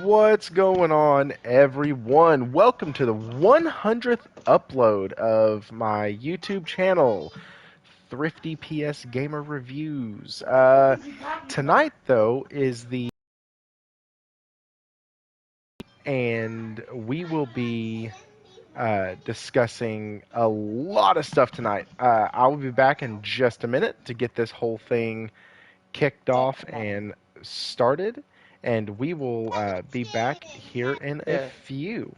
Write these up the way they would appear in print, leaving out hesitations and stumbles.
What's going on, everyone? Welcome to the 100th upload of my YouTube channel, Thrifty PS Gamer Reviews. Tonight, though, is and we will be discussing a lot of stuff tonight. I will be back in just a minute to get this whole thing kicked off and started, and we will be back here in a Yeah. few.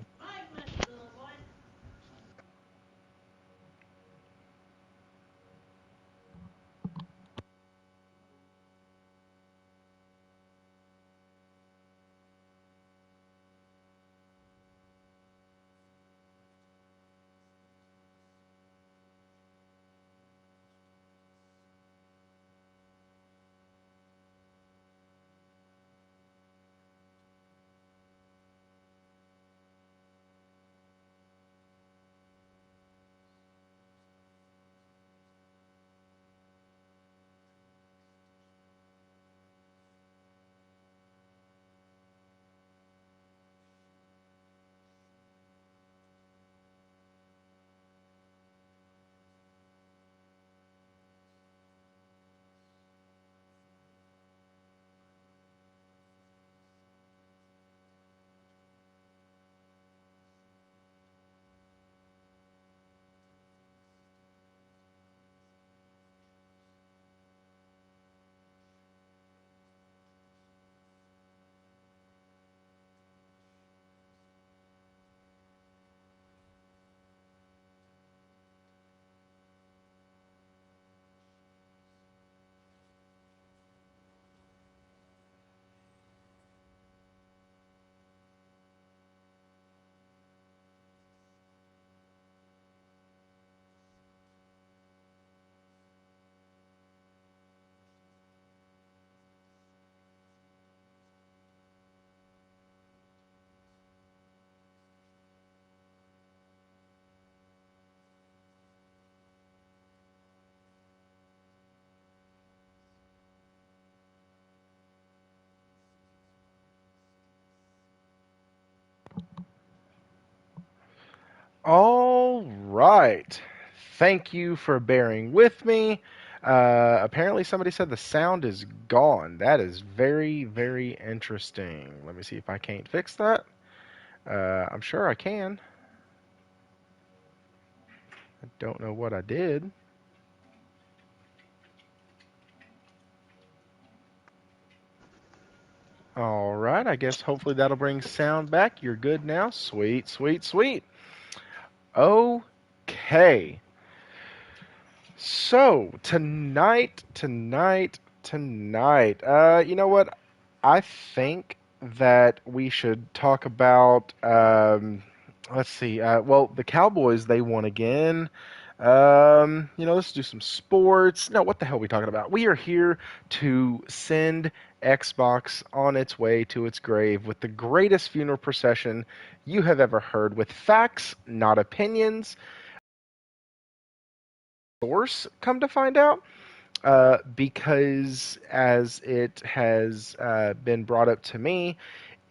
All right. Thank you for bearing with me. Apparently, somebody said the sound is gone. That is very, very interesting. Let me see if I can't fix that. I'm sure I can. I don't know what I did. All right. I guess hopefully that'll bring sound back. You're good now. Sweet, sweet, sweet. Okay. So, tonight. You know what? I think that we should talk about. Let's see. Well, the Cowboys they won again. Let's do some sports. No, what the hell are we talking about? We are here to send Xbox on its way to its grave with the greatest funeral procession you have ever heard, with facts, not opinions. Source, come to find out. Because as it has been brought up to me,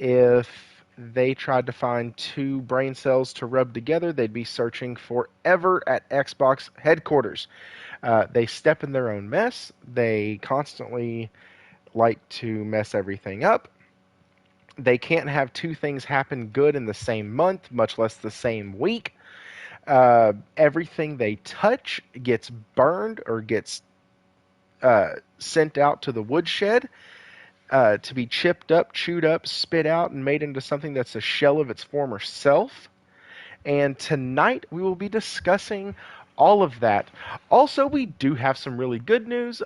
if they tried to find two brain cells to rub together, they'd be searching forever at Xbox headquarters. They step in their own mess. They constantly like to mess everything up. They can't have two things happen good in the same month, much less the same week. Everything they touch gets burned or gets sent out to the woodshed to be chipped up, chewed up, spit out, and made into something that's a shell of its former self. And tonight we will be discussing all of that. Also, we do have some really good news.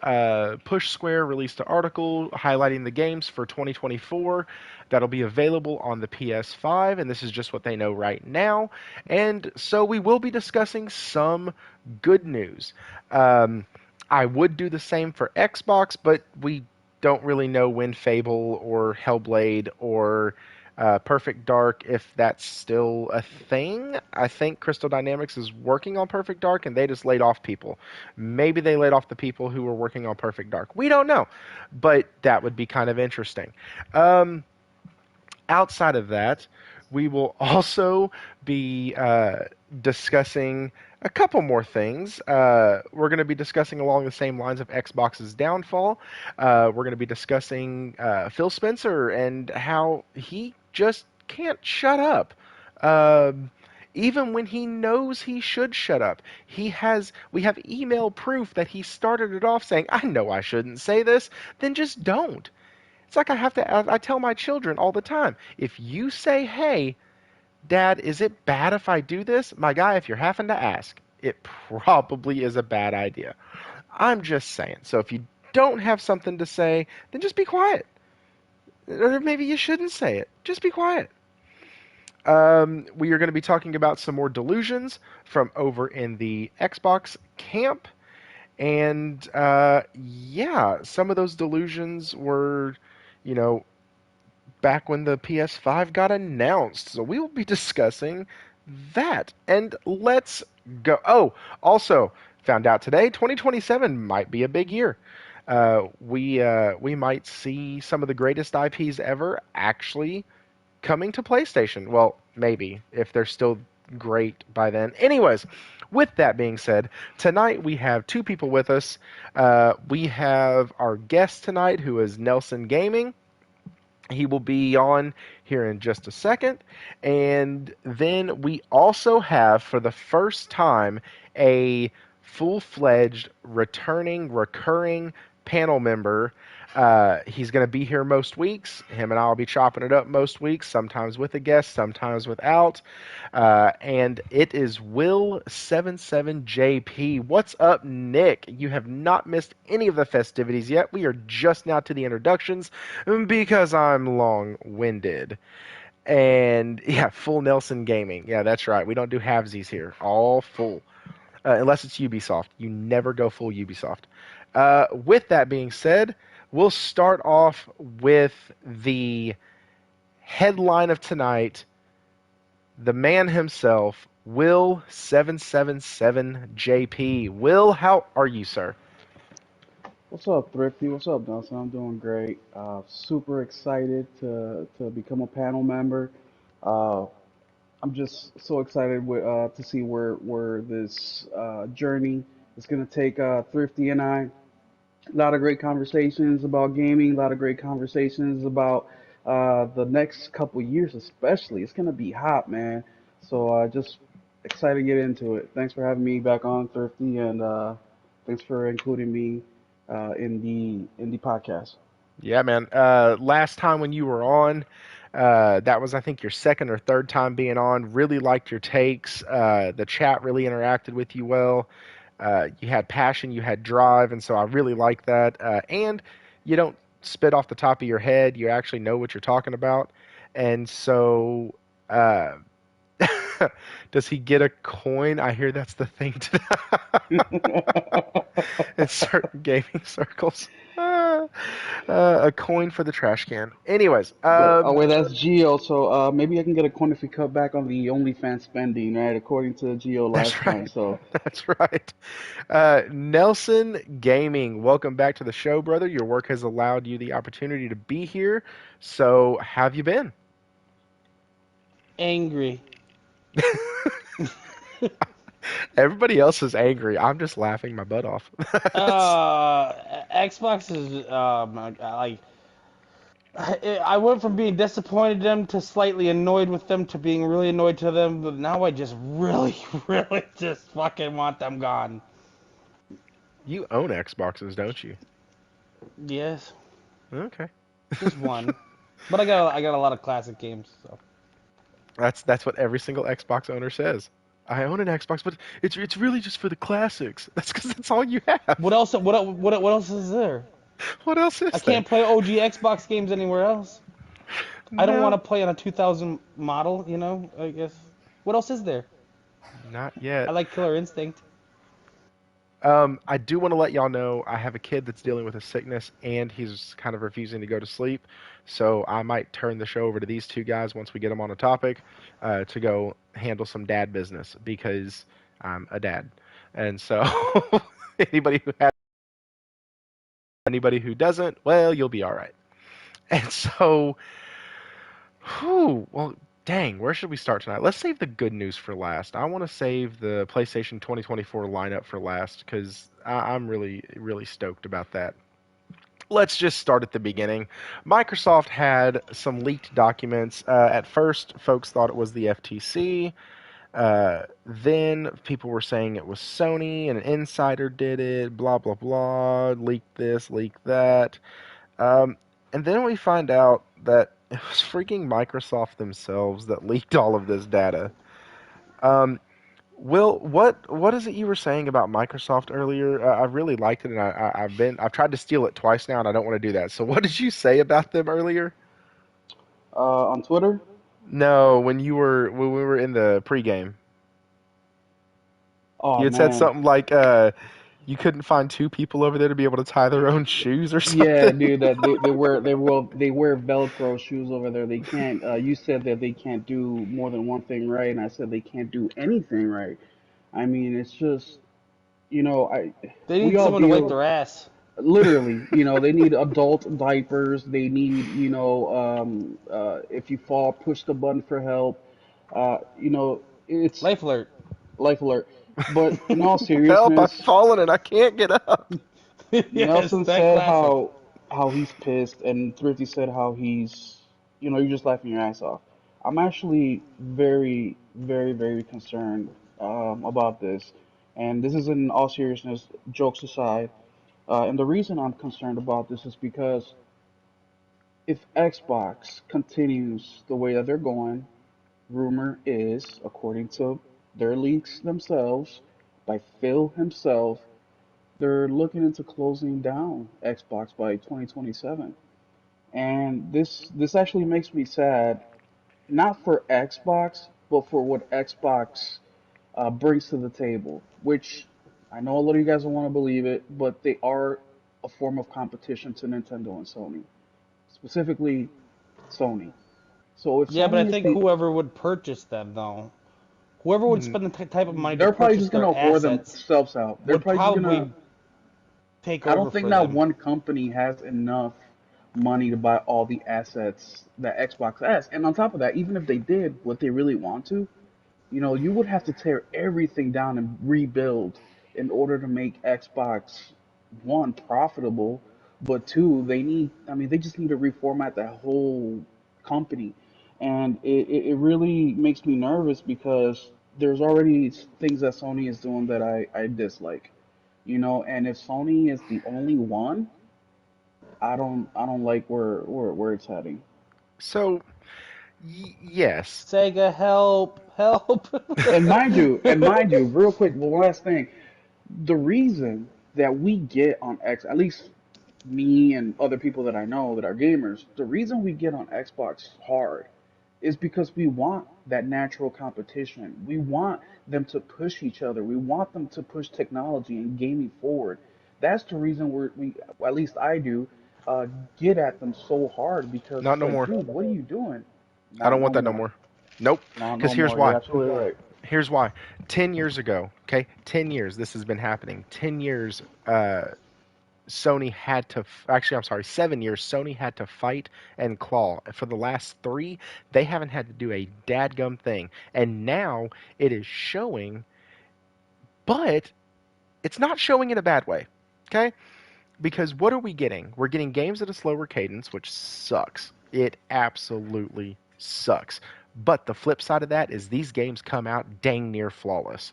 Push Square released an article highlighting the games for 2024 that'll be available on the PS5, and this is just what they know right now. And so we will be discussing some good news. I would do the same for Xbox, but we don't really know when Fable or Hellblade or Perfect Dark, if that's still a thing. I think Crystal Dynamics is working on Perfect Dark and they just laid off people. Maybe they laid off the people who were working on Perfect Dark. We don't know, but that would be kind of interesting. Um, Outside of that, we will also be discussing a couple more things. We're going to be discussing along the same lines of Xbox's downfall. We're going to be discussing Phil Spencer and how he just can't shut up. Um, Even when he knows he should shut up, we have email proof that he started it off saying, "I know I shouldn't say this," then just don't. It's like I tell my children all the time, if you say, "Hey, Dad, is it bad if I do this?" My guy, if you're having to ask, it probably is a bad idea. I'm just saying. So if you don't have something to say, then just be quiet. Or maybe you shouldn't say it. Just be quiet. We are going to be talking about some more delusions from over in the Xbox camp. And yeah, some of those delusions were, you know, back when the PS5 got announced. So we will be discussing that. And let's go. Oh, also found out today, 2027 might be a big year. We might see some of the greatest IPs ever actually coming to PlayStation. Well, maybe if they're still great by then. Anyways, with that being said, tonight we have two people with us. We have our guest tonight, who is Nelson Gaming. He will be on here in just a second. And then we also have, for the first time, a full fledged, returning, recurring panel member. He's going to be here most weeks. Him and I will be chopping it up most weeks, sometimes with a guest, sometimes without. And it is Will77JP. What's up, Nick? You have not missed any of the festivities yet. We are just now to the introductions because I'm long winded. And yeah, full Nelson Gaming. Yeah, that's right. We don't do halvesies here. All full. Unless it's Ubisoft. You never go full Ubisoft. With that being said, we'll start off with the headline of tonight, the man himself, Will777JP. Will, how are you, sir? What's up, Thrifty? What's up, Nelson? I'm doing great. Super excited to become a panel member. Uh, I'm just so excited to see where this journey is going to take Thrifty and I. A lot of great conversations about gaming. A lot of great conversations about the next couple years, especially. It's going to be hot, man. So just excited to get into it. Thanks for having me back on, Thrifty, and thanks for including me in the podcast. Yeah, man. Last time when you were on, that was, I think, your second or third time being on. Really liked your takes. The chat really interacted with you well. You had passion, you had drive, and so I really like that. And you don't spit off the top of your head. You actually know what you're talking about. And so, uh, does he get a coin? I hear that's the thing in certain gaming circles. A coin for the trash can. Anyways, Oh wait, that's Geo. So maybe I can get a coin if we cut back on the OnlyFans spending, right? According to Geo that's last time. right. So That's right. Nelson Gaming, welcome back to the show, brother. Your work has allowed you the opportunity to be here. So, how have you been? Angry. Everybody else is angry. I'm just laughing my butt off. Xbox is like I went from being disappointed in them to slightly annoyed with them to being really annoyed to them, but now I just really, really just fucking want them gone. You own Xboxes, don't you? Yes, Okay. just one, but I got a lot of classic games. So That's what every single Xbox owner says. I own an Xbox, but it's really just for the classics. That's because that's all you have. what else? What else is there? What else I is there? can't play OG Xbox games anywhere else. I don't want No, to play on a 2000 model. I guess. What else is there? not I yet. like Killer Instinct. I do want to let y'all know I have a kid that's dealing with a sickness and he's kind of refusing to go to sleep. So I might turn the show over to these two guys once we get them on a topic to go handle some dad business because I'm a dad. And so anybody who has anybody who doesn't, well, you'll be all right. And so Whew, well, dang, where should we start tonight? Let's save the good news for last. I want to save the PlayStation 2024 lineup for last because I'm really, really stoked about that. Let's just start at the beginning. Microsoft had some leaked documents. At first, folks thought it was the FTC. Then people were saying it was Sony and an insider did it, blah, blah, blah, leaked this, leaked that. Um, and then we find out that it was freaking Microsoft themselves that leaked all of this data. Um, Will, what is it you were saying about Microsoft earlier? I really liked it, and I've tried to steal it twice now, and I don't want to do that. So, what did you say about them earlier? On Twitter. No, when we were in the pregame, Oh you had said man. something like you couldn't find two people over there to be able to tie their own shoes or Yeah, something. dude, that they wear Velcro shoes over there. They can't. You said that they can't do more than one thing right, and I said they can't do anything right. I mean, it's just I They we need all someone to wipe deal their ass. literally. They need adult diapers. They need if you fall, push the button for help. It's Life alert. life alert. But in all Help! I've seriousness, fallen and I can't get up. Yes, Nelson that said classic. how he's pissed, and Thrifty said how he's you're just laughing your ass off. I'm actually very, very, very concerned about this, and this is in all seriousness, jokes aside. And the reason I'm concerned about this is because if Xbox continues the way that they're going, rumor is, according to their leaks themselves, by Phil himself, they're looking into closing down Xbox by 2027. And this actually makes me sad, not for Xbox, but for what Xbox brings to the table. Which I know a lot of you guys don't want to believe it, but they are a form of competition to Nintendo and Sony, specifically Sony. So if Yeah, but I Sony is think the, whoever would purchase them, though, whoever would spend the type of money to they're probably purchase just gonna their whore assets themselves out. They're would probably just gonna. probably take I over don't think for that them. one company has enough money to buy all the assets that Xbox has. And on top of that, even if they did what they really want to, you would have to tear everything down and rebuild in order to make Xbox one profitable, but two, they just need to reformat that whole company. And it really makes me nervous because there's already things that Sony is doing that I dislike. And if Sony is the only one, I don't like where it's heading. So, yes. Sega, help, help. And mind you, real quick, one last thing. The reason that we get on X, at least me and other people that I know that are gamers, the reason we get on Xbox hard is because we want that natural competition. We want them to push each other. We want them to push technology and gaming forward. That's the reason well, at least I do, uh, get at them so hard because Not it's no like, more. dude, what are you doing? I Not don't want no that no more. more. Nope. Not Because no here's more. You're why. absolutely right. Here's why. 10 years ago, okay? 10 years this has been happening. 10 years, Sony had to, actually, I'm sorry, 7 years, Sony had to fight and claw. For the last three, they haven't had to do a dadgum thing. And now it is showing, but it's not showing in a bad way, okay? Because what are we getting? We're getting games at a slower cadence, which sucks. It absolutely sucks. But the flip side of that is these games come out dang near flawless.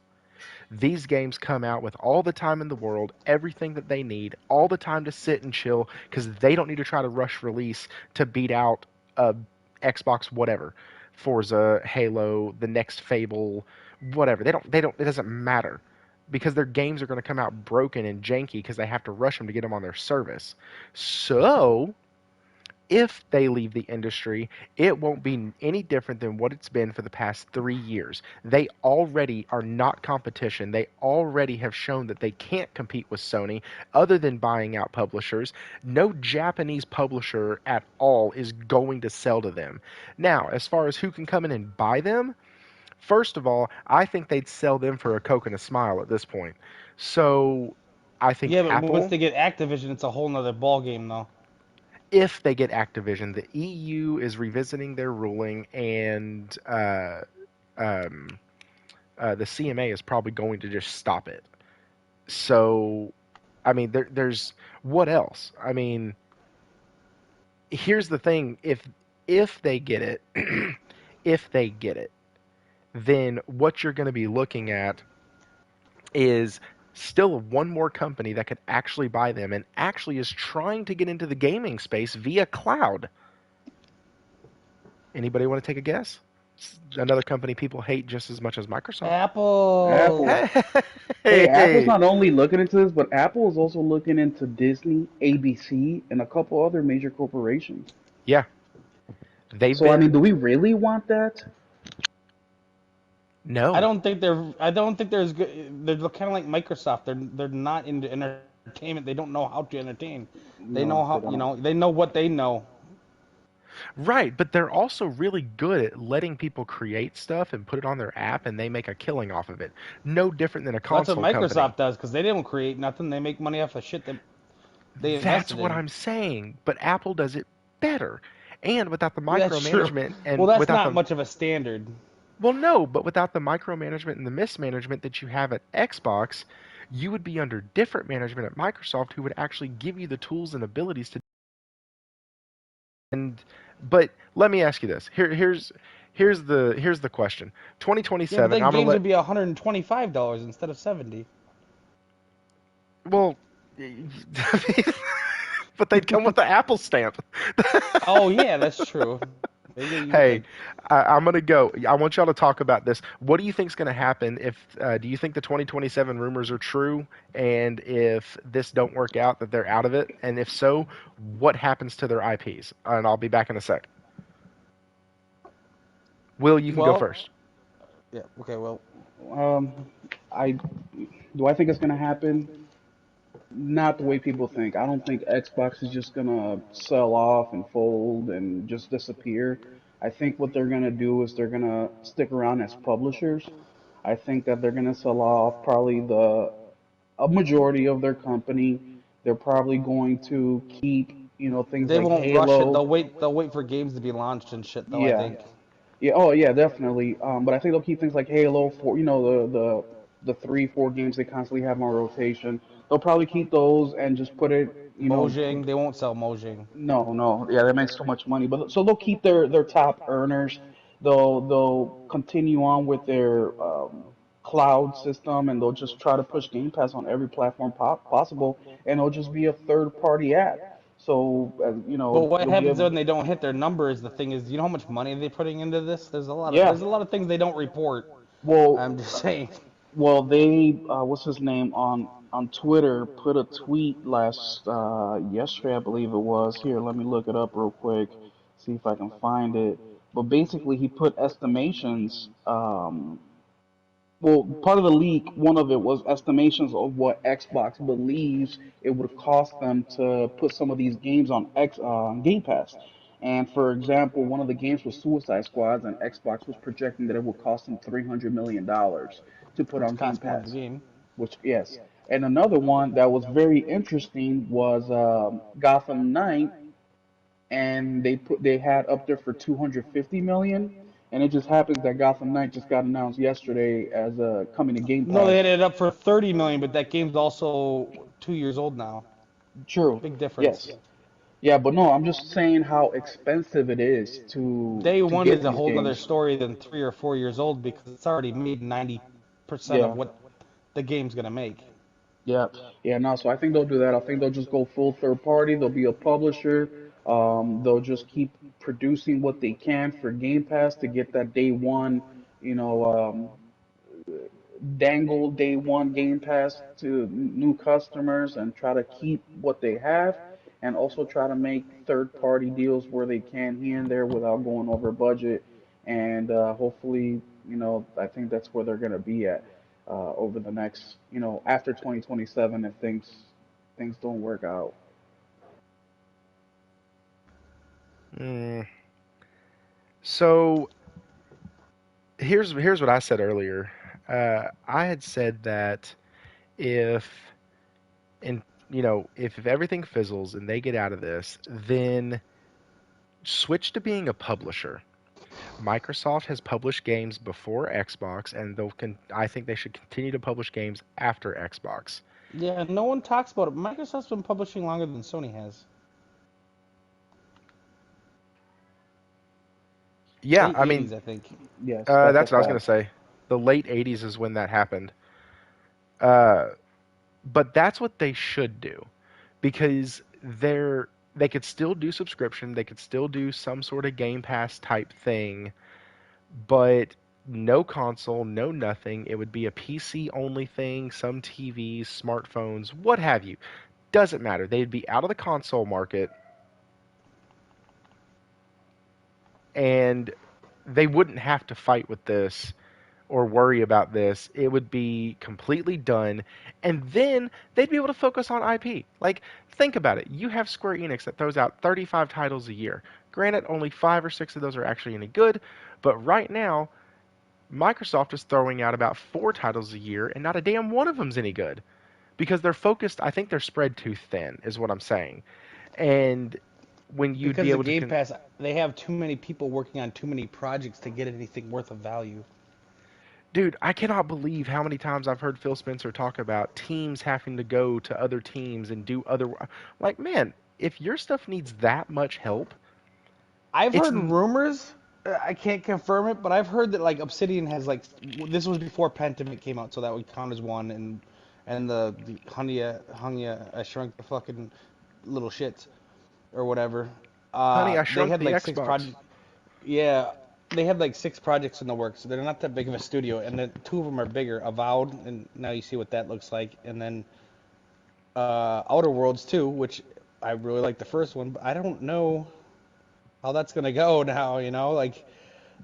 These games come out with all the time in the world, everything that they need, all the time to sit and chill because they don't need to try to rush release to beat out a Xbox whatever, Forza, Halo, the next Fable, whatever. They don't it doesn't matter because their games are going to come out broken and janky because they have to rush them to get them on their service. So, if they leave the industry, it won't be any different than what it's been for the past 3 years. They already are not competition. They already have shown that they can't compete with Sony other than buying out publishers. No Japanese publisher at all is going to sell to them. Now, as far as who can come in and buy them, first of all, I think they'd sell them for a Coke and a smile at this point. So I think Yeah, but once Apple. they get Activision, it's a whole nother ball game, though. if they get Activision. The EU is revisiting their ruling, and um, the CMA is probably going to just stop it. So, I mean, there's what else? I mean, here's the thing: if they get it, if they get it, then what you're going to be looking at is still one more company that could actually buy them and actually is trying to get into the gaming space via cloud. Anybody want to take a guess? Another company people hate just as much as Microsoft. Apple. Apple. Hey, Hey, hey, Apple's hey. not only looking into this, but Apple is also looking into Disney, ABC, and a couple other major corporations. Yeah, they've So, I mean, been do we really want that? no. I don't think there's good. They're kind of like Microsoft. They're not into entertainment. They don't know how to entertain. They know No, they how, don't. they know what they know. Right, but they're also really good at letting people create stuff and put it on their app and they make a killing off of it. No different than a Well, that's what console company. Microsoft does because they don't create nothing. They make money off of shit that they That's invested what in. I'm saying, but Apple does it better. And without the That's true. micromanagement Well, and that's without not the much of a standard. well, no, but without the micromanagement and the mismanagement that you have at Xbox, you would be under different management at Microsoft who would actually give you the tools and abilities to. And but let me ask you this. Here's the question. Yeah, but 2027. then I'm gonna games let would be $125 instead of 70. well, but they'd come with the Apple stamp. Oh yeah, that's true. Maybe you Hey, could. I'm gonna go. I want y'all to talk about this. What do you think's gonna happen if? Do you think the 2027 rumors are true? And if this don't work out, that they're out of it? And if so, what happens to their IPs? And I'll be back in a sec. Will, you can go Well, first. yeah. Okay. Well, Um, I do I think it's gonna happen? Not the way people think. I don't think Xbox is just gonna sell off and fold and just disappear. I think what they're gonna do is they're gonna stick around as publishers. I think that they're gonna sell off probably the a majority of their company. They're probably going to keep, things they like won't rush it. Halo. They'll wait for games to be launched and shit. Though I Yeah, think. yeah, oh yeah, definitely. But I think they'll keep things like Halo for the 3, 4 games they constantly have on rotation. They'll probably keep those and just put it, Mojang. They won't sell Mojang. no, no, yeah, that makes so much money. But so they'll keep their top earners. They'll continue on with their cloud system, and they'll just try to push Game Pass on every platform possible, and it'll just be a third party app. So But what you'll be happens able, when they don't hit their numbers? The thing is, you know how much money they're putting into this. yeah. There's a lot of things they don't report. Well, I'm just saying. Well, they what's his name on Twitter put a tweet last yesterday, I believe it was. Here, let me look it up real quick, see if I can find it. But basically, he put estimations. Well, part of the leak, one of it was estimations of what Xbox believes it would cost them to put some of these games on Game Pass. And for example, one of the games was Suicide Squads, and Xbox was projecting that it would cost them $300 million to put Which on Game costs more of the Pass. game. Which, yes. And another one that was very interesting was Gotham Knight, and they had up there for 250 million, and it just happens that Gotham Knight just got announced yesterday as coming to Game No, they Pass. had it up for 30 million, but that game's also 2 years old now. True. Big difference. Yes. Yeah, but no, I'm just saying how expensive it is Day to one get is a these whole other games. story than 3 or 4 years old because it's already made 90% of Yeah. what the game's gonna make. Yeah, yeah, no. So I think they'll do that. I think they'll just go full third party. They'll be a publisher. They'll just keep producing what they can for Game Pass to get that day one, you know, dangle day one Game Pass to new customers and try to keep what they have, and also try to make third party deals where they can here and there without going over budget. And hopefully, I think that's where they're gonna be at over the next, after 2027 if things don't work out. Mm. So here's what I said earlier. I had said that if in if everything fizzles and they get out of this, then switch to being a publisher. Microsoft has published games before Xbox, and I think they should continue to publish games after Xbox. Yeah, no one talks about it. Microsoft's been publishing longer than Sony has. Yeah, Late I mean, 80s, I think. Yes, that's a that's what I was gonna fact. say. The late '80s is when that happened. Uh, but that's what they should do, because they could still do subscription, they could still do some sort of Game Pass type thing, but no console, no nothing. It would be a PC only thing, some TVs, smartphones, what have you. Doesn't matter. They'd be out of the console market, and they wouldn't have to fight with this or worry about this. It would be completely done, and then they'd be able to focus on IP. Like, think about it. You have Square Enix that throws out 35 titles a year. Granted, only 5 or 6 of those are actually any good, but right now, Microsoft is throwing out about 4 titles a year, and not a damn one of them's any good because they're focused. I think they're spread too thin, is what I'm saying. And when you'd be Because of able to, Game Pass, they have too many people working on too many projects to get anything worth of value. dude, I cannot believe how many times I've heard Phil Spencer talk about teams having to go to other teams and do other. Like, man, if your stuff needs that much help, I've it's heard rumors. I can't confirm it, but I've heard that like Obsidian has like this was before Pentiment came out, so that would count as one, and the Hunya I shrunk the fucking little shits or whatever. honey, I They shrunk had the like six Xbox. projects. Yeah, they had like six projects in the works. So they're not that big of a studio, and then two of them are bigger. Avowed, and now you see what that looks like, and then Outer Worlds too, which I really like the first one, but I don't know how that's gonna go now. Like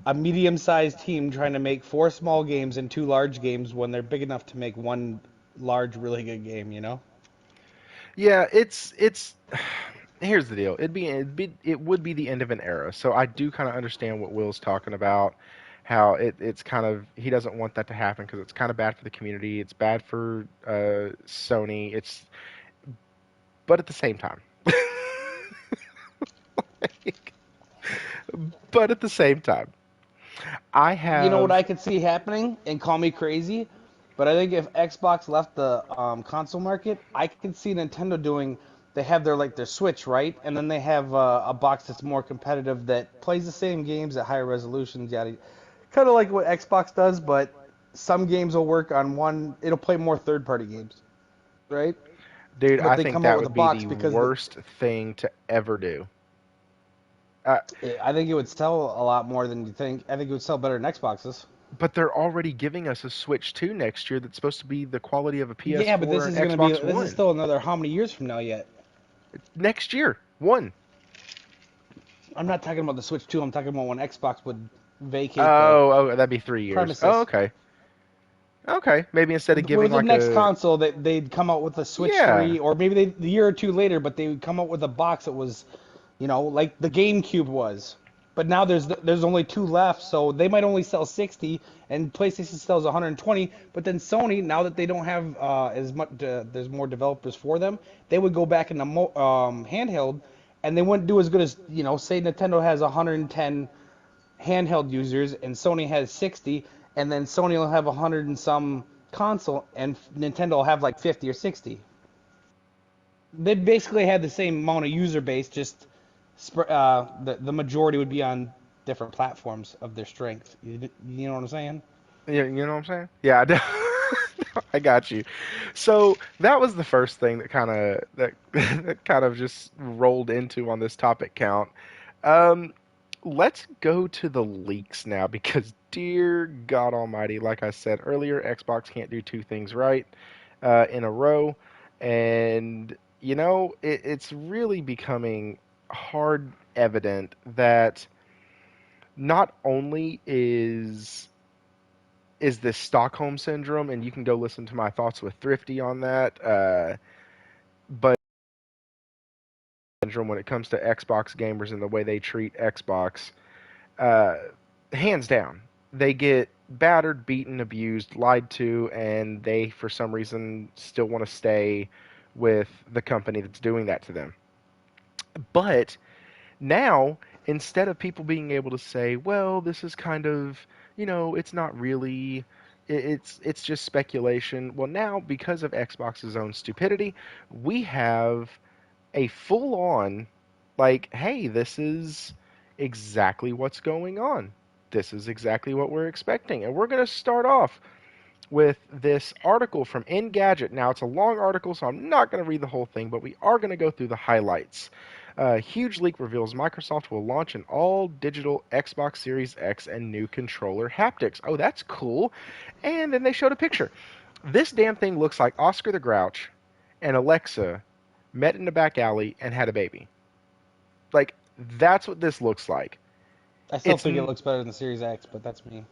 a medium-sized team trying to make four small games and two large games when they're big enough to make one large, really good game. Yeah, it's. Here's the deal. It would be the end of an era. So I do kind of understand what Will's talking about. How it's kind of he doesn't want that to happen because it's kind of bad for the community. It's bad for Sony. But at the same time, but at the same time, I You know what have I could see happening, and call me crazy, but I think if Xbox left the console market, I could see Nintendo doing. They have their Switch, right, and then they have a box that's more competitive that plays the same games at higher resolutions, yada. Kind of like what Xbox does, but some games will work on one. It'll play more third-party games, right? dude. But I they think come out that with a would be box the because worst thing to ever do. Uh, I think it would sell a lot more than you think. I think it would sell better than Xboxes. but they're already giving us a Switch 2 next year that's supposed to be the quality of a Yeah, but PS4 and Xbox this is One. still another how many years from now yet? Next year, one. I'm not talking about the Switch 2. I'm talking about when Xbox would vacate the Oh, that'd be 3 years. Oh, premises. okay. Okay, maybe instead of giving With the like next a console, they'd come out with a Switch yeah, 3, or maybe the year or two later, but they would come out with a box that was, like the GameCube was. But now there's only two left, so they might only sell 60, and PlayStation sells 120. But then Sony, now that they don't have as much, there's more developers for them, they would go back into handheld, and they wouldn't do as good as say Nintendo has 110 handheld users and Sony has 60, and then Sony will have 100 and some console, and Nintendo will have like 50 or 60. They basically had the same amount of user base, just the majority would be on different platforms of their strength. You know what I'm saying? you know what I'm saying? Yeah, I got you. So that was the first thing that kind of just rolled into on this topic count. Um, let's go to the leaks now because dear God Almighty, like I said earlier, Xbox can't do two things right in a row, and it's really becoming hard evident that not only is this Stockholm syndrome, and you can go listen to my thoughts with Thrifty on that. But syndrome when it comes to Xbox gamers and the way they treat Xbox, uh, hands down, they get battered, beaten, abused, lied to, and they for some reason still want to stay with the company that's doing that to them. But now, instead of people being able to say, well, this is kind of, it's not really, it's just speculation. Well, now, because of Xbox's own stupidity, we have a full on, like, hey, this is exactly what's going on. This is exactly what we're expecting. And we're going to start off with this article from Engadget. Now, it's a long article, so I'm not going to read the whole thing, but we are going to go through the highlights. Huge leak reveals Microsoft will launch an all-digital Xbox Series X and new controller haptics. Oh, that's cool. And then they showed a picture. This damn thing looks like Oscar the Grouch and Alexa met in a back alley and had a baby. Like, that's what this looks like. I still It's think it looks better than the Series X, but that's me.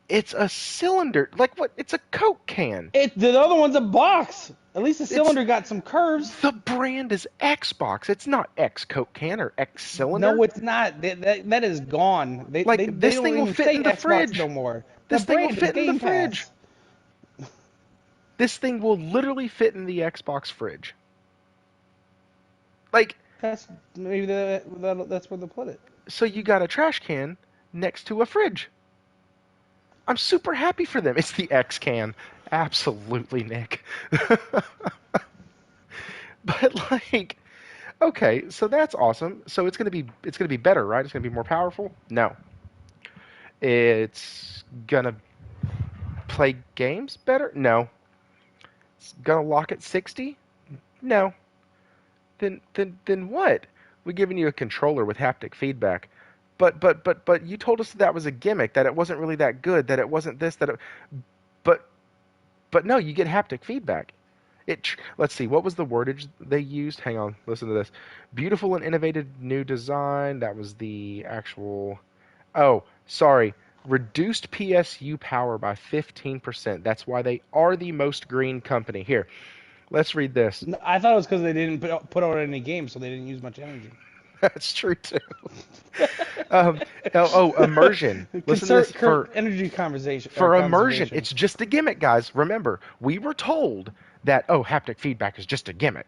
it's a cylinder. Like what? It's a Coke can. The other one's a box. At least the It's cylinder got some curves. the brand is Xbox. It's not X Coke can or X cylinder. No, it's not. That is gone. They Like this don't thing will even fit say in the Xbox fridge. no more. The This thing will brand is fit in the Game fridge. Pass. This thing will literally fit in the Xbox fridge. Like, That's maybe that's where they put it. so you got a trash can next to a fridge. I'm super happy for them. It's the X can. Absolutely, Nick. But like, okay, so that's awesome. So it's gonna be better, right? It's gonna be more powerful? No. It's gonna play games better? No. It's gonna lock at 60? No. Then what? We're giving you a controller with haptic feedback. But you told us that was a gimmick, that it wasn't really that good, that it wasn't this, that it, but but no, you get haptic feedback. Let's see, what was the wordage they used? Hang on, listen to this. Beautiful and innovative new design. That was the actual. Oh, sorry. Reduced PSU power by 15%. That's why they are the most green company. Here, let's read this. I thought it was because they didn't put out any games, so they didn't use much energy. That's true too. Um, immersion. Listen to this Energy conversation or for immersion. conservation. It's just a gimmick, guys. Remember, we were told that haptic feedback is just a gimmick.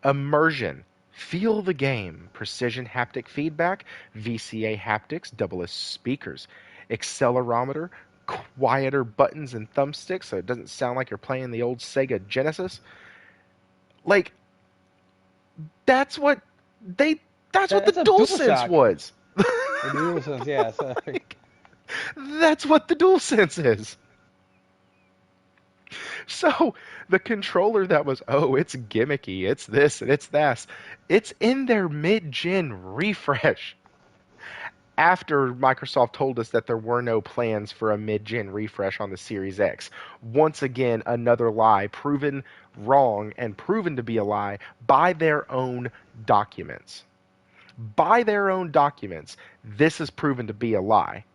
Immersion. Feel the game. Precision haptic feedback. VCA haptics. Double S speakers. Accelerometer. Quieter buttons and thumbsticks, so it doesn't sound like you're playing the old Sega Genesis. Like, that's what they. That's what the That's a DualSense DualShock. was. The DualSense, yeah. Sorry. That's what the DualSense is. So the controller that was, it's gimmicky, it's this and it's that, it's in their mid-gen refresh. After Microsoft told us that there were no plans for a mid-gen refresh on the Series X. Once again, another lie, proven wrong and proven to be a lie by their own documents. By their own documents, this is proven to be a lie.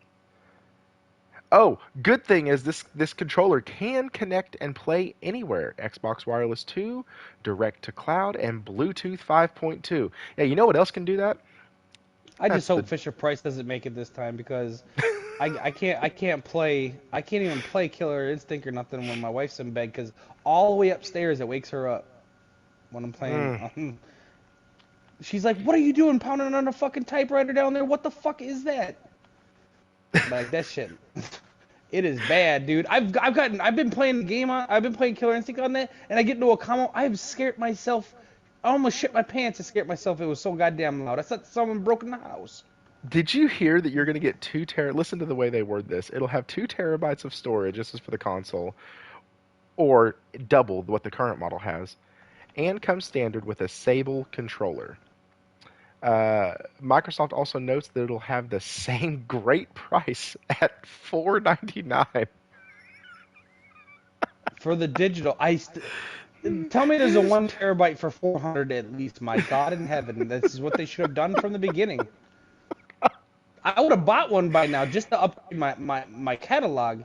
Oh, good thing is this controller can connect and play anywhere. Xbox Wireless 2, Direct to Cloud, and Bluetooth 5.2. Yeah, you know what else can do that? I just That's hope the Fisher Price doesn't make it this time because I can't even play Killer Instinct or nothing when my wife's in bed because all the way upstairs it wakes her up when I'm playing. Mm. She's like, "What are you doing pounding on a fucking typewriter down there? What the fuck is that?" Like that shit. It is bad, dude. I've been playing the game on I've been playing Killer Instinct on that, and I get into a combo. I've scared myself. I almost shit my pants. I scared myself. It was so goddamn loud. I thought someone broke in the house. Did you hear that you're going to get 2 tera? Listen to the way they word this. It'll have 2 terabytes of storage. This is for the console, or double what the current model has, and comes standard with a Sable controller. Microsoft also notes that it'll have the same great price at $499. For the digital, tell me there's a 1 terabyte for 400 at least. My God in heaven, this is what they should have done from the beginning. I would have bought one by now just to upgrade my catalog.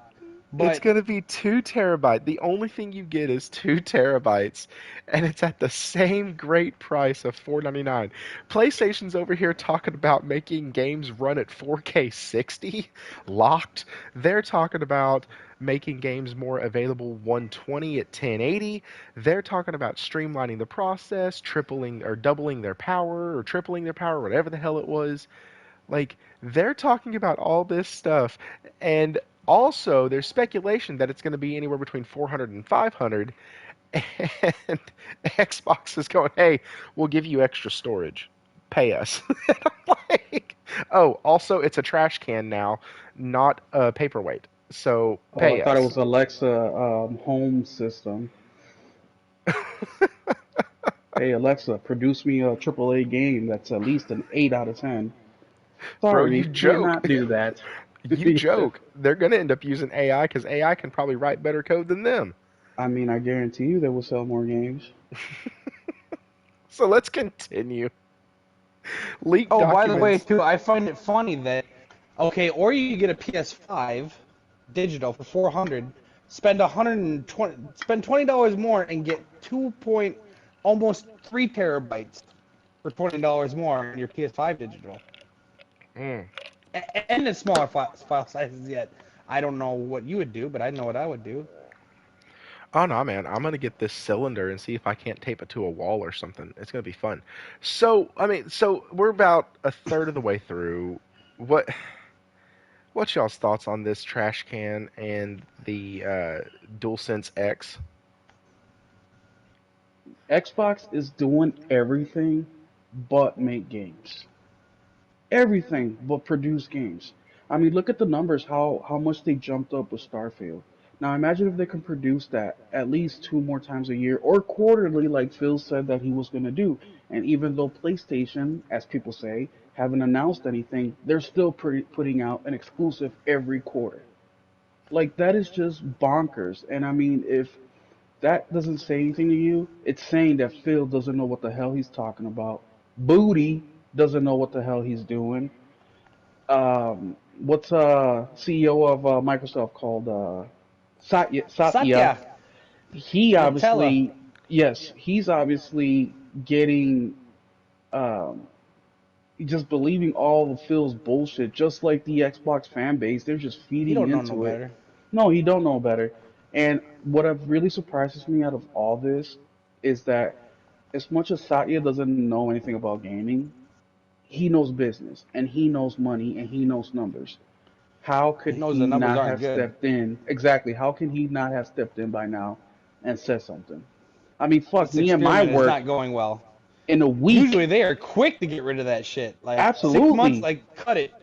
It's But going to be 2 terabyte. The only thing you get is 2 terabytes, and it's at the same great price of $4.99. PlayStation's over here talking about making games run at 4K 60 locked. They're talking about making games more available 120 at 1080. They're talking about streamlining the process, tripling or doubling their power or tripling their power, whatever the hell it was. Like, they're talking about all this stuff, and also there's speculation that it's going to be anywhere between 400 and 500, and Xbox is going, hey, we'll give you extra storage. Pay us. Like, oh, also, it's a trash can now, not a paperweight. So Oh, I pay thought it us. was Alexa home system. Hey Alexa, produce me a AAA game that's at least an 8 out of 10. Bro, Sorry, you joke. cannot do that. You joke. They're going to end up using AI because AI can probably write better code than them. I mean, I guarantee you they will sell more games. So let's continue. Leaked oh, by the way, documents. too, I find it funny that okay, or you get a PS5 digital for 400, spend 120, spend $20 more and get almost 3 terabytes for $20 more on your PS5 digital, Mm. and it's smaller file sizes yet. I don't know what you would do, but I know what I would do. Oh no, man! I'm gonna get this cylinder and see if I can't tape it to a wall or something. It's gonna be fun. So, I mean, so we're about a third of the way through. What, what's y'all's thoughts on this trash can and the DualSense X? Xbox is doing everything but make games. Everything but produce games. I mean, look at the numbers, how much they jumped up with Starfield. Now imagine if they can produce that at least two more times a year or quarterly, like Phil said that he was going to do. And even though PlayStation, as people say, haven't announced anything, they're still putting out an exclusive every quarter. Like that is just bonkers. And I mean, if that doesn't say anything to you, it's saying that Phil doesn't know what the hell he's talking about. Booty doesn't know what the hell he's doing. What's CEO of Microsoft called Satya? Satya, He Nutella. obviously, yes, he's obviously getting um, just believing all of Phil's bullshit, just like the Xbox fan base. They're just He feeding don't know no into it. better. No, he don't know better. And what really surprises me out of all this is that as much as Satya doesn't know anything about gaming, he knows business and he knows money and he knows numbers. How could He knows the he numbers not aren't have good. stepped in? Exactly. How can he not have stepped in by now and said something? I mean, fuck, This me and my experiment is work not going well. in a Usually week. they are quick to get rid of that shit. Like 6 months, Absolutely. like cut it,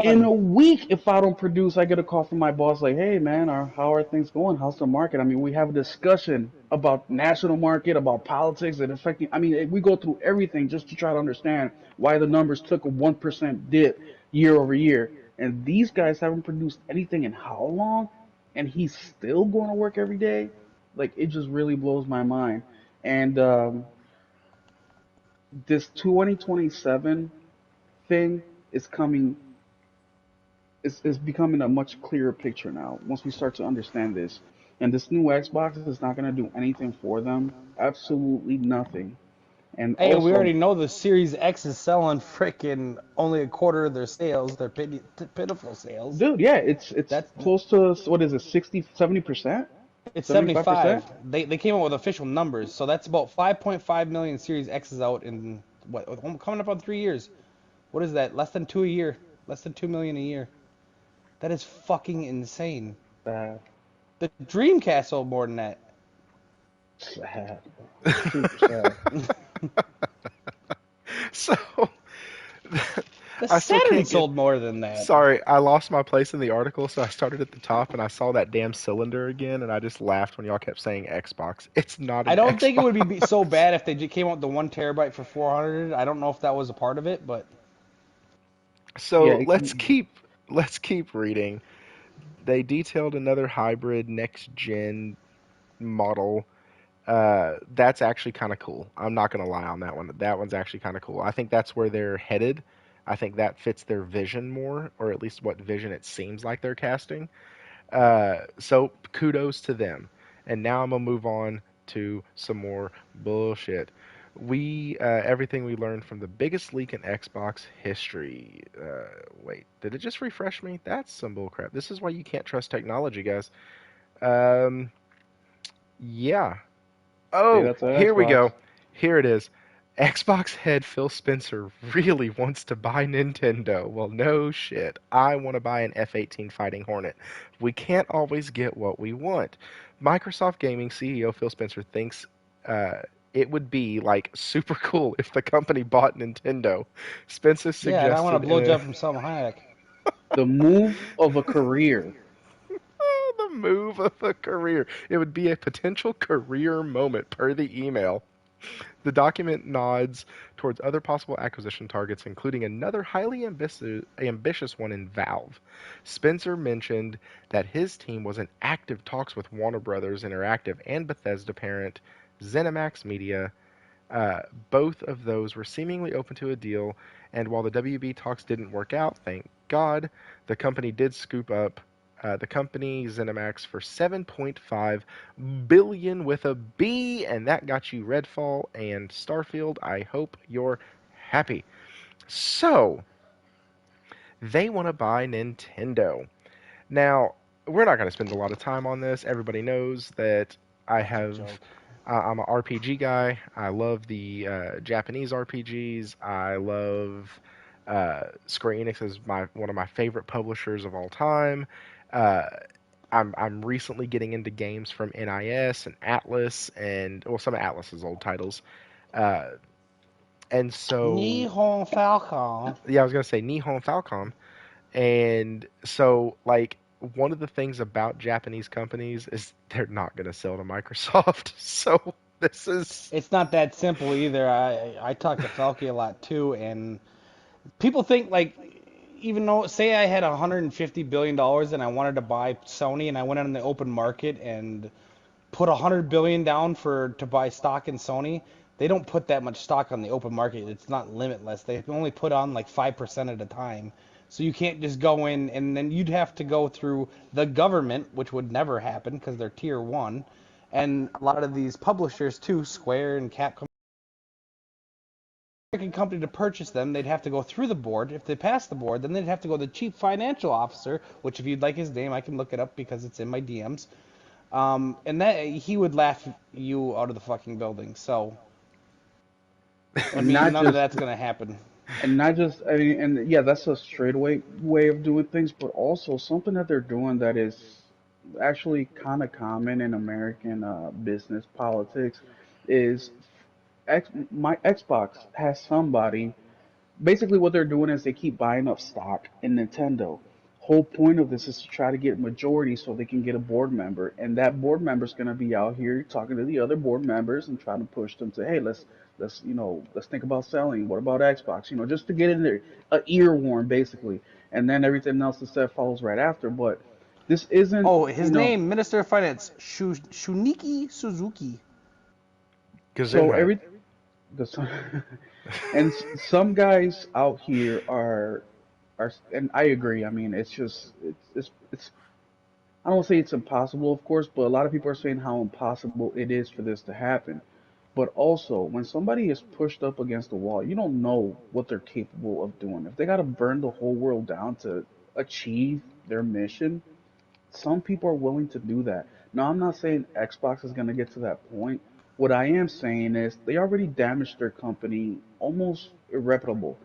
In done. a week, if I don't produce, I get a call from my boss like, "Hey, man, how are things going? How's the market?" I mean, we have a discussion about national market, about politics, and affecting. I mean, we go through everything just to try to understand why the numbers took a 1% dip year over year. And these guys haven't produced anything in how long? And he's still going to work every day. Like it just really blows my mind. And this 2027 thing is coming is becoming a much clearer picture now once we start to understand this. And this new Xbox is not going to do anything for them, absolutely nothing. And Hey, we also, already know the Series X is selling frickin' only a quarter of their sales, their pitiful sales. dude, yeah, it's That's close to what is it, 60, 70%, it's 75%? 75. They came out with official numbers, so that's about 5.5 million Series X's out in what coming up on 3 years. What is that? Less than two a year. Less than 2 million a year. That is fucking insane. Sad, The Dreamcast sold more than that. sad, super sad. So The I still Saturn can't get. sold more than that. Sorry, I lost my place in the article, so I started at the top and I saw that damn cylinder again, and I just laughed when y'all kept saying Xbox. It's not I an don't think it would be so Xbox. bad if they came out with the 1 terabyte for 400. I don't know if that was a part of it, but Yeah, So let's keep reading. They detailed another hybrid next gen model. That's actually kind of cool. I'm not gonna lie on that one. That one's actually kind of cool. I think that's where they're headed. I think that fits their vision more, or at least what vision it seems like they're casting. So kudos to them. And now I'm gonna move on to some more bullshit. Everything we learned from the biggest leak in Xbox history. Wait, did it just refresh me? That's some bullcrap. This is why you can't trust technology, guys. Um, yeah. Say Oh, that to here we Xbox. go. Here it is. Xbox head Phil Spencer really wants to buy Nintendo. Well, no shit. I want to buy an F-18 Fighting Hornet. We can't always get what we want. Microsoft Gaming CEO Phil Spencer thinks uh, it would be like super cool if the company bought Nintendo. Spencer Yeah, and I want a suggested in a blowjob from Selma Hayek. The move of a career. the move of a career. It would be a potential career moment per the email. The document nods towards other possible acquisition targets, including another highly ambitious one in Valve. Spencer mentioned that his team was in active talks with Warner Brothers Interactive and Bethesda parent ZeniMax Media. Uh, Both of those were seemingly open to a deal, and while the WB talks didn't work out, thank God, the company did scoop up the company ZeniMax for 7.5 billion with a B, and that got you Redfall and Starfield. I hope you're happy. So they want to buy Nintendo. Now, we're not going to spend a lot of time on this. Everybody knows that I It's a have. joke. I'm an RPG guy. I love the Japanese RPGs. I love Square Enix is one of my favorite publishers of all time. Uh, I'm recently getting into games from NIS and Atlas and well some of Atlas's old titles. Uh, and so Nihon Falcon. yeah, I was gonna say Nihon Falcom. And so, like, one of the things about Japanese companies is they're not going to sell to Microsoft. So, this is. It's not that simple either. I talk to Falky a lot too, and people think like even though say I had 150 billion dollars and I wanted to buy Sony and I went on the open market and put 100 billion down for to buy stock in Sony, they don't put that much stock on the open market. It's not limitless. They only put on like 5% at a time. So you can't just go in and then you'd have to go through the government, which would never happen because they're tier 1. And a lot of these publishers too, Square and Capcom American company to purchase them, they'd have to go through the board. If they pass the board, then they'd have to go to the chief financial officer, which if you'd like his name, I can look it up because it's in my DMs. And that he would laugh you out of the fucking building. So, I And mean, not none of just that's gonna happen. I mean, and yeah, that's a straightaway way of doing things, but also something that they're doing that is actually kind of common in American business politics is my Xbox has somebody. Basically, what they're doing is they keep buying up stock in Nintendo. Whole point of this is to try to get majority so they can get a board member, and that board member is going to be out here talking to the other board members and trying to push them to, hey, let's think about selling. What about Xbox? Just to get in there, a ear warm basically, and then everything else is said follows right after. But this isn't, Oh, his name, Minister of Finance, Shuniki Suzuki. so Gesundheit. every the and some guys out here are, and I agree. I mean, it's just it's I don't say it's impossible, of course, but a lot of people are saying how impossible it is for this to happen. But also, when somebody is pushed up against the wall, you don't know what they're capable of doing. If they got to burn the whole world down to achieve their mission, some people are willing to do that. Now, I'm not saying Xbox is going to get to that point. What I am saying is they already damaged their company almost irreparable.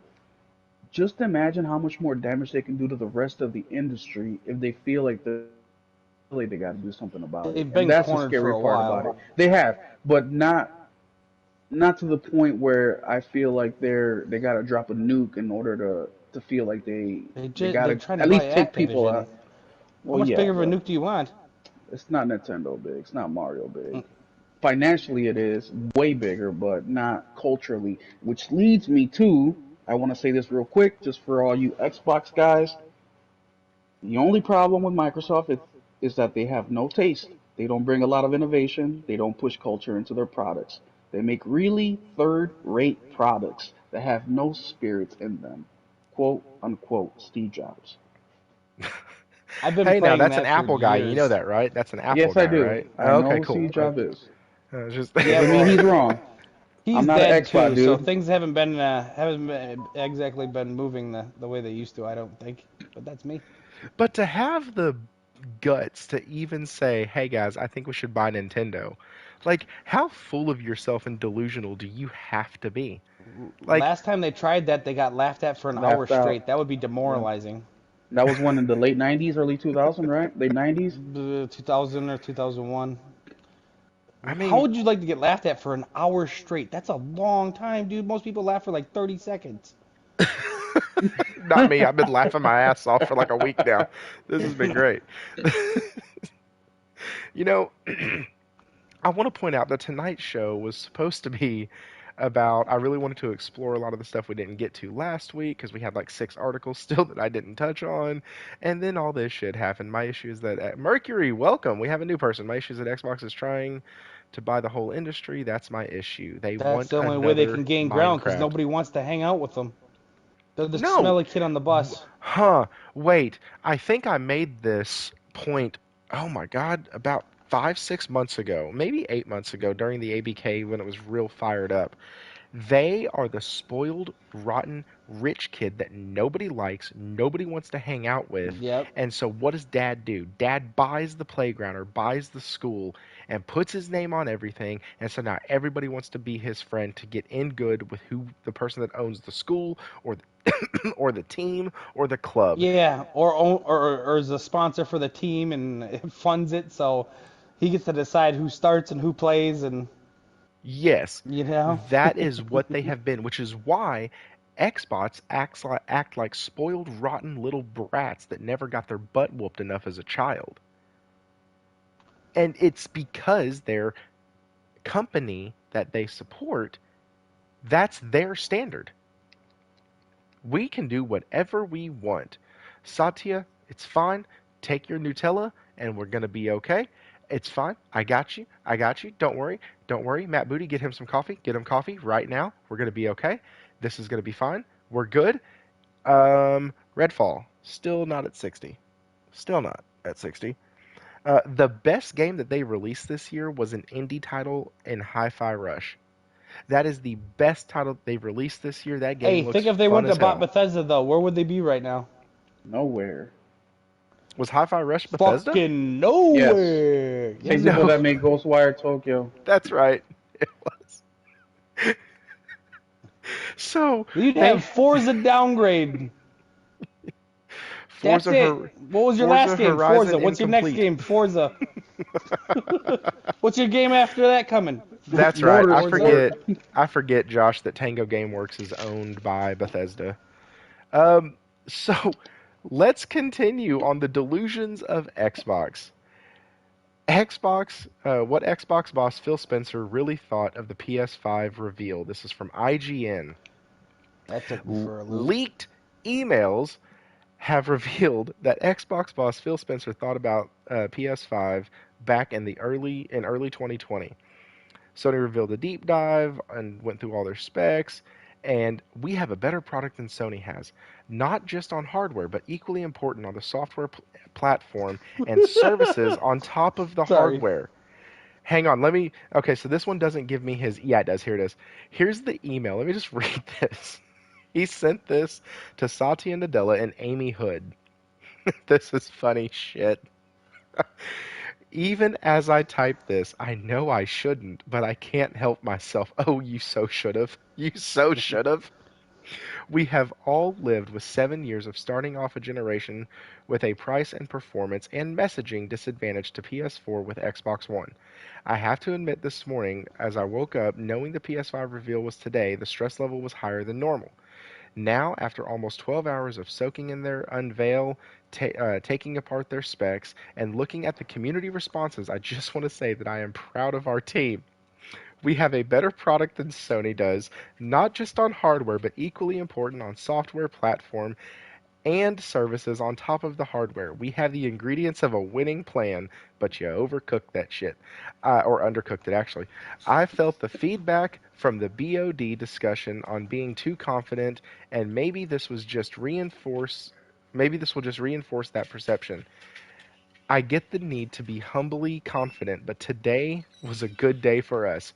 Just imagine how much more damage they can do to the rest of the industry if they feel like they got to do something about it. They've And been that's the cornered for scary a part about while. it. They have, but not to the point where I feel like they got to drop a nuke in order to feel like they got They're to trying to at buy least take people Activision. out. How Well, much yeah, bigger of a but nuke do you want? it's not Nintendo big. It's not Mario big. Financially, it is way bigger, but not culturally. Which leads me to I want to say this real quick, just for all you Xbox guys. The only problem with Microsoft is that they have no taste. They don't bring a lot of innovation. They don't push culture into their products. They make really third-rate products that have no spirit in them. Quote unquote Steve Jobs. I've been Hey, now playing that's an that for Apple guy. You know years. that, right? That's an Apple Yes, I guy, do. right? I Oh, know okay, who cool. Steve Jobs is. Just Yeah, Doesn't mean well, he's wrong. I'm he's not an dead Xbox too, so dude. things exactly been moving the way they used to. I don't think, but that's me. but to have the guts to even say, "Hey guys, I think we should buy Nintendo," like how full of yourself and delusional do you have to be? Like, Last time they tried that, they got laughed at for an hour Laughed out. straight. That would be Yeah. demoralizing. That was one in the late 90s, early 2000, right? Late 90s. 2000 or 2001. I How mean, would you like to get laughed at for an hour straight? That's a long time, dude. Most people laugh for like 30 seconds. not me. I've been laughing my ass off for like a week now. This has been great. You know, I want to point out the Tonight Show was supposed to be about. I really wanted to explore a lot of the stuff we didn't get to last week because we had like 6 articles still that I didn't touch on, and then all this shit happened. My issue is that Mercury, welcome. We have a new person. My issue is that Xbox is trying to buy the whole industry. That's my issue. They That's want the only way they another can gain ground because Minecraft. nobody wants to hang out with them. They're the No, smelly kid on the bus. huh? Wait, I think I made this point. Oh my God, about 5, 6 months ago, maybe 8 months ago, during the ABK when it was real fired up. They are the spoiled, rotten, rich kid that nobody likes, nobody wants to hang out with. Yep. And so, what does dad do? Dad buys the playground or buys the school and puts his name on everything. And so now everybody wants to be his friend to get in good with who the person that owns the school or the, or the team or the club. Yeah, or is a sponsor for the team and it funds it, so he gets to decide who starts and who plays, and Yes, you know. that is what they have been, which is why Xbox act like spoiled, rotten little brats that never got their butt whooped enough as a child. And it's because their company that they support, that's their standard. We can do whatever we want. Satya, it's fine. Take your Nutella and we're going to be okay. It's fine. I got you. I got you. Don't worry. Don't worry. Matt Booty, get him some coffee. Get him coffee right now. We're going to be okay. This is going to be fine. We're good. Redfall, still not at 60. Still not at 60. The best game that they released this year was an indie title in Hi-Fi Rush. That is the best title they've released this year. That game Hey, looks think if they fun went to as bought hell. Bethesda though, where would they be right now? Nowhere. Was Hi-Fi Rush Bethesda? Fucking Yes. nowhere. Same Yes, it people No, was. that made Ghostwire Tokyo. that's right. It was. So You'd they have Forza downgrade. That's Forza it. What was your last Forza game? Forza. Horizon What's your next incomplete. game? Forza. What's your game after that coming? That's right. I Forza. Motorsport. forget. I forget, Josh, that Tango GameWorks is owned by Bethesda. Um, so let's continue on the delusions of Xbox. What Xbox boss Phil Spencer really thought of the PS5 reveal. This is from IGN. That took me for a loop. Leaked emails have revealed that Xbox boss Phil Spencer thought about PS5 back in early 2020. Sony revealed a deep dive and went through all their specs, and we have a better product than Sony has, not just on hardware, but equally important on the software platform and services on top of the Sorry. hardware. Hang on, let me. Okay, so this one doesn't give me his. Yeah, it does. Here it is. Here's the email. Let me just read this. He sent this to Satya Nadella and Amy Hood. This is funny shit. Even as I type this, I know I shouldn't, but I can't help myself. Oh, you so should have. You so should have. We have all lived with 7 years of starting off a generation with a price and performance and messaging disadvantage to PS4 with Xbox One. I have to admit this morning, as I woke up knowing the PS5 reveal was today, the stress level was higher than normal. Now, after almost 12 hours of soaking in their unveil, taking apart their specs, and looking at the community responses, I just want to say that I am proud of our team. We have a better product than Sony does, not just on hardware, but equally important on software, platform, and services on top of the hardware. We have the ingredients of a winning plan, but you overcooked that shit. Or undercooked it, actually. I felt the feedback from the BOD discussion on being too confident, and maybe this was just reinforce. maybe this will just reinforce that perception. I get the need to be humbly confident, but today was a good day for us.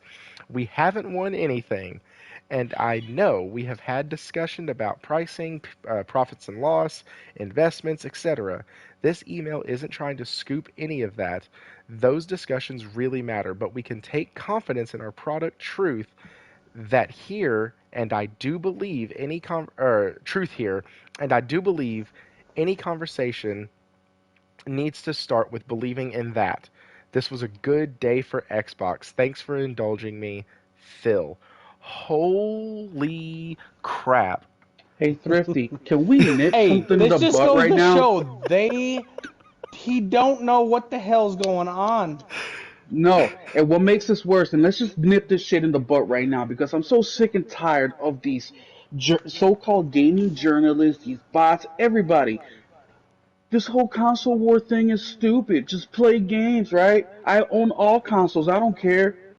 We haven't won anything, and I know we have had discussion about pricing, profits and loss, investments, etc. This email isn't trying to scoop any of that. Those discussions really matter, but we can take confidence in our product truth that here, and I do believe any truth here, and I do believe any conversation needs to start with believing in that. This was a good day for Xbox. Thanks for indulging me, Phil. Holy crap. Hey, Thrifty, can we nip Hey, something in this the just butt goes right to now? show he don't know what the hell's going on. No. And what makes this worse, and let's just nip this shit in the butt right now because I'm so sick and tired of these so-called gaming journalists, these bots, everybody. This whole console war thing is stupid. Just play games, right? I own all consoles. I don't care.